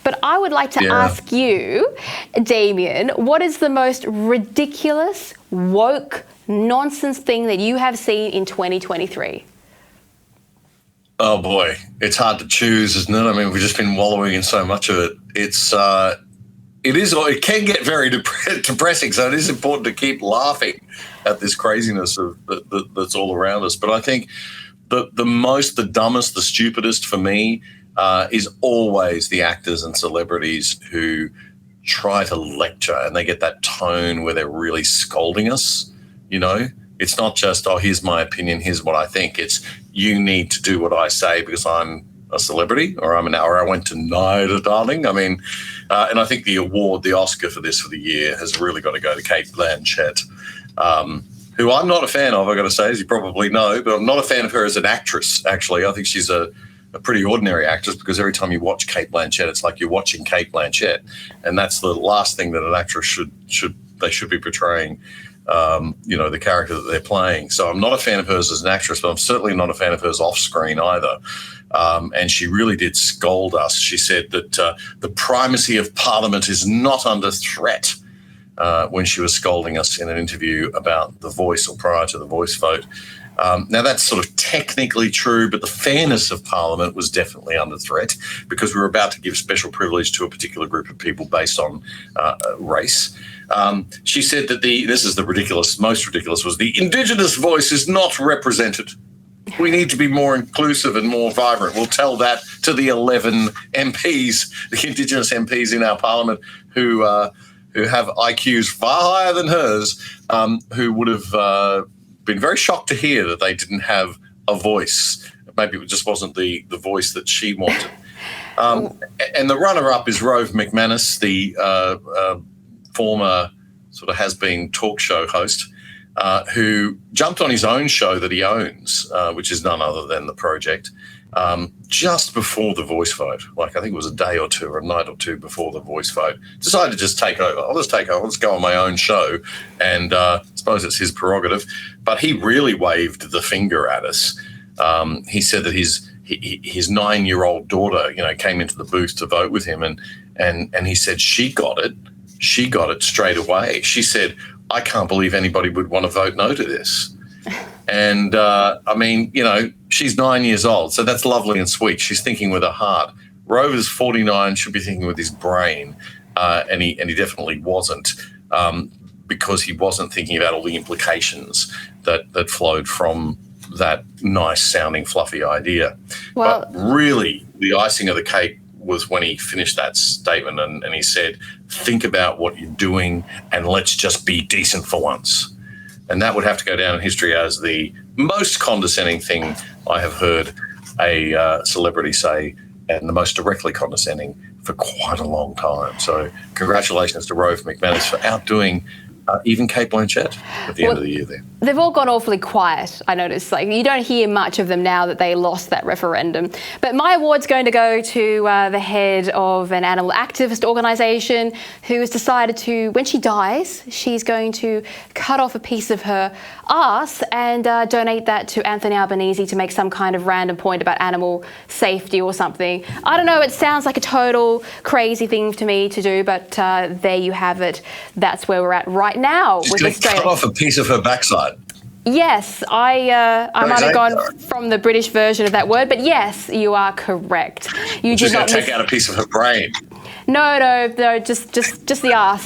But I would like to ask you, Damian, what is the most ridiculous, woke, nonsense thing that you have seen in 2023? Oh boy, it's hard to choose, isn't it? I mean, we've just been wallowing in so much of it. It can get very depressing, so it is important to keep laughing at this craziness that's all around us. But I think the dumbest, the stupidest for me is always the actors and celebrities who try to lecture, and they get that tone where they're really scolding us, you know? It's not just, oh, here's my opinion, here's what I think. It's, you need to do what I say because I'm a celebrity or I went to NIDA, darling. I mean, and I think the Oscar for the year has really got to go to Cate Blanchett, who I'm not a fan of, I've got to say, as you probably know, but I'm not a fan of her as an actress, actually. I think she's a pretty ordinary actress because every time you watch Cate Blanchett, it's like you're watching Cate Blanchett, and that's the last thing that an actress should be portraying. The character that they're playing. So I'm not a fan of hers as an actress, but I'm certainly not a fan of hers off screen either. And she really did scold us. She said that the primacy of Parliament is not under threat when she was scolding us in an interview about The Voice, or prior to the Voice vote. Now, that's sort of technically true, but the fairness of Parliament was definitely under threat because we were about to give special privilege to a particular group of people based on race. She said that most ridiculous was the Indigenous voice is not represented. We need to be more inclusive and more vibrant. We'll tell that to the 11 MPs, the Indigenous MPs in our Parliament who have IQs far higher than hers, who would have been very shocked to hear that they didn't have a voice. Maybe it just wasn't the voice that she wanted. And the runner-up is Rove McManus, the former sort of has-been talk show host, who jumped on his own show that he owns, which is none other than The Project, just before the Voice vote. Like, I think it was a day or two or a night or two before the Voice vote. Decided to just take over. I'll just take over. Let's go on my own show. And I suppose it's his prerogative. But he really waved the finger at us. He said that his 9-year-old daughter, came into the booth to vote with him, and he said she got it. She got it straight away. She said, I can't believe anybody would want to vote no to this. And, she's 9 years old, so that's lovely and sweet. She's thinking with her heart. Rover's 49, should be thinking with his brain, and he definitely wasn't, because he wasn't thinking about all the implications that flowed from that nice-sounding, fluffy idea. Well, but really, the icing of the cake was when he finished that statement and he said, think about what you're doing and let's just be decent for once. And that would have to go down in history as the most condescending thing I have heard a celebrity say, and the most directly condescending for quite a long time. So congratulations to Rove McManus for outdoing even Cate Blanchett at the end of the year there. They've all gone awfully quiet, I noticed. Like, you don't hear much of them now that they lost that referendum. But my award's going to go to the head of an animal activist organisation who has decided to, when she dies, she's going to cut off a piece of her arse and donate that to Anthony Albanese to make some kind of random point about animal safety or something. I don't know, it sounds like a total crazy thing to me to do, but there you have it. That's where we're at right now. She's going to cut off a piece of her backside. Yes, I might have gone from the British version of that word, but yes, you are correct. You did not take out a piece of her brain. No, just the arse.